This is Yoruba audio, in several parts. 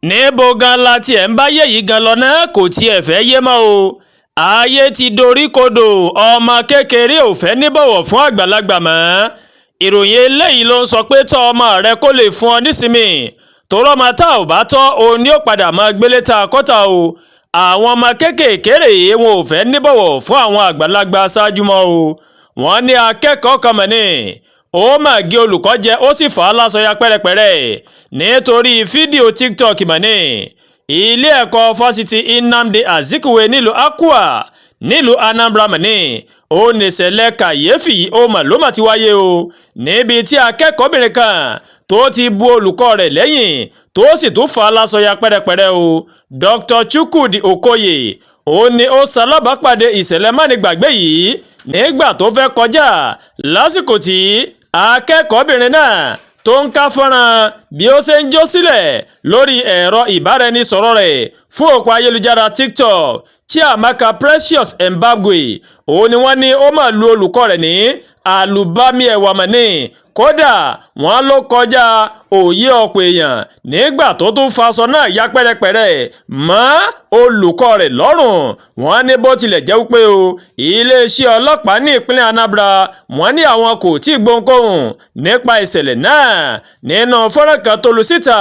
níbo gan la tiẹ̀ ń báyé yìí gan lọ náà kò tiẹ̀ fẹ́ yé mọ́ o. ayé ti dorí kodò, ọmọ kékeré ò fẹ́ níbọ̀wọ̀ fún àgbàlagbà mọ́. ìròyìn eléyìí ló ń sọ pé tọ́ ọmọ rẹ kó lè fún ọ nísinmi, torọ́ ọmọ tá ò bá tọ́ òun ni ó padà máa gbélé ta kọ́ta o. àwọn ọmọ kéékèèké rèé wọn ò fẹ́ níbọ̀wọ̀ fún àwọn àgbàlagbà ṣáájú mọ́ o. wọ́n ní akẹ́kọ̀ọ́ kan mọ̀ ní ó mà gé olùkọ́ jẹ ó sì fà á lásọyà pẹ́rẹpẹ́rẹ nítorí fídíò TikTok mọ̀ ní ilé ẹ̀kọ́ fásitì Nnamdi Azikiwe nílùú Akwa nílùú Anambra mọ̀ ní ó nìṣẹ̀lẹ̀ kàyéfì ó mà ló mà ti wáyé o, níbi tí akẹ́kọ̀ọ́bìnrin kan tó ti bu olùkọ́ rẹ̀ lẹ́yìn tó sì tún fà á lásọyà pẹ́rẹpẹ́rẹ o. Dr. Chukwudi Okoye ó ní ó ṣalábàápàdé ìṣẹ̀lẹ̀ mánigbàgbé yìí nígbà tó fẹ́ kọjá lásìkò tí akẹ́kọ̀ọ́bìnrin náà tó ń ká fọ́nrán bí ó ṣe ń jó sílẹ̀ lórí ẹ̀rọ ìbáraẹnisọ̀rọ̀ rẹ̀ fún òpó ayélujára TikTok. Chiamaka Precious Mbagwe òun ni wọ́n ní ó máa lu olùkọ́ rẹ̀ ní àlùbami ẹ̀wà mọ́ni, kódà wọ́n ló kọjá òye ọ̀pọ̀ èèyàn nígbà tó tún faṣọ náà ya pẹ́rẹpẹ́rẹ mọ́ olùkọ́ rẹ̀ lọ́rùn. wọ́n ní bó tilẹ̀ jẹ́ wípé o iléeṣẹ́ ọlọ́pàá ní ìpínlẹ̀ Anambra wọ́n ní àwọn kò tí ì gbóhunkóhun nípa ìṣẹ̀lẹ̀ náà. nínú fọ́nrán kan tó lu síta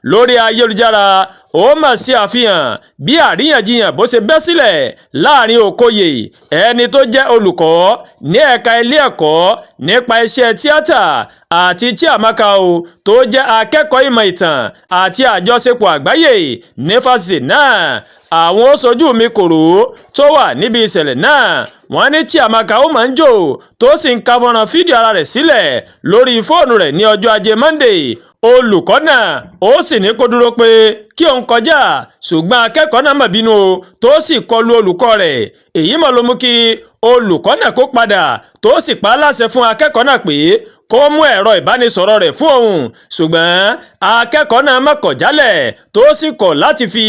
lórí ayélujára ó mà sí àfihàn bí àríyànjiyàn bó ṣe bẹ́ sílẹ̀ láàrin Okoye ẹni tó jẹ́ olùkọ́ ní ẹ̀ka ilé ẹ̀kọ́ nípa iṣẹ́ tíátà àti Chiamaka o tó jẹ́ akẹ́kọ̀ọ́ ìmọ̀ ìtàn àti àjọṣepọ̀ àgbáyé ní fásitì náà. àwọn oṣojú mi kòró tó wà níbi ìṣẹ̀lẹ̀ náà wọ́n ní Chiamaka ó máa ń jò tó sì ń ka fọ́nrán fídíò ara rẹ̀ sílẹ̀ lórí fóònù rẹ̀ ní ọjọ́ ajé Monday. olùkọ́ náà ó sì ní kó dúró pé kí òun kọjá, ṣùgbọ́n akẹ́kọ̀ọ́ náà mà bínú o tó sì kọlu olùkọ́ rẹ̀. èyí mà ló mú kí olùkọ́ náà kó padà tó sì pa á láṣẹ fún akẹ́kọ̀ọ́ náà pé kó mú ẹ̀rọ ìbánisọ̀rọ̀ rẹ̀ fún òun, ṣùgbọ́n akẹ́kọ̀ọ́ náà má kọ̀ jálẹ̀ tó sì kọ̀ láti fi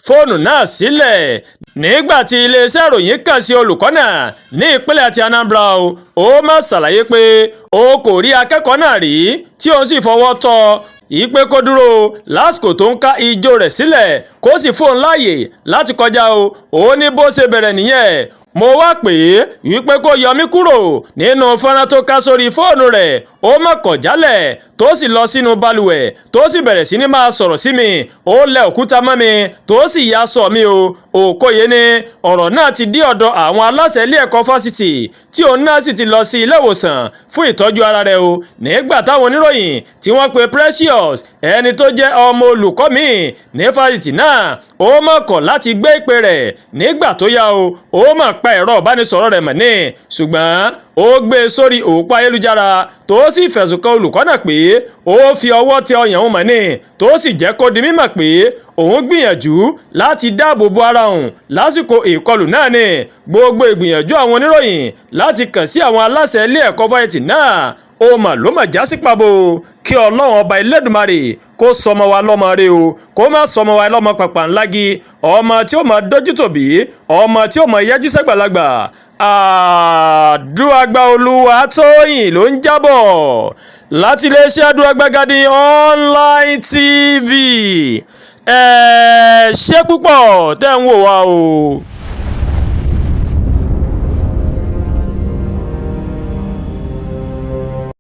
fóònù náà sílẹ̀. nígbà tí iléeṣẹ́ ìròyìn kàn sí olùkọ́ náà ní ìpínlẹ̀ àti Anambra ó má ṣàlàyé pé ó kò rí akẹ́kọ̀ọ́ náà rí tí òun sì fọwọ́ tọ́ ìpè kó dúró lásìkò tó ń ká ijó rẹ̀ sílẹ̀ kó sì fóun láàyè láti kọjá o. ó ní bó ṣe bẹ̀rẹ̀ nìyẹn, mo wá pè é wípé kó yọ mí kúrò nínú fọ́nrán tó ká sórí fóònù rẹ̀, ó má kọ̀ jálẹ̀ tó sì lọ sínú balùwẹ̀ tó sì bẹ̀rẹ̀ sí ní máa sọ̀rọ̀ sí mi, ó lẹ òkúta mọ́ mi tó sì ya sọ mi o. Okoye ní ọ̀rọ̀ náà ti dé ọ̀dọ̀ àwọn aláṣẹ ilé ẹ̀kọ́ fásitì tí òun náà sì ti lọ sí ilé ìwòsàn fún ìtọ́jú ara rẹ̀ o. nígbà táwọn oníròyìn tí wọ́n pe Precious ẹni tó jẹ́ ọmọ olùkọ́ míì ní fásitì náà ó má kọ̀ láti gbé ìpè rẹ̀. nígbà tó yá o ó má pa ẹ̀rọ ìbánisọ̀rọ̀ rẹ̀ mọ́ ní, ṣùgbọ́n ó gbé e sórí òpó ayélujára tó sì fẹ̀sùn kan olùkọ́ náà pé ó fi ọwọ́ tẹ ọyàn òun mọ́ ní, tó sì jẹ́ kó di mímọ̀ pé òun gbìyànjú láti dáàbò bo ara òun lásìkò ìkọlù náà ni. gbogbo ìgbìyànjú àwọn oníròyìn láti kàn sí àwọn aláṣẹ ilé ẹ̀kọ́ fásitì náà ó mà ló mà já sí pàbó. kí Ọlọ́run ọba Elédùmarè kó sọmọ wa lọ́mọ rẹ o, kó má sọmọ wa lọ́mọ pàpàǹlági, ọmọ tí ó máa dójú tòbí, ọmọ tí ó máa yájú sẹ́gbàlagbà. Àdúràgbà Olúwatóyìn ló ń jábọ̀ láti iléeṣẹ́ Àdúràgbà Garden Online TV. ẹ ṣé púpọ̀ tẹ́ ń wò wá o.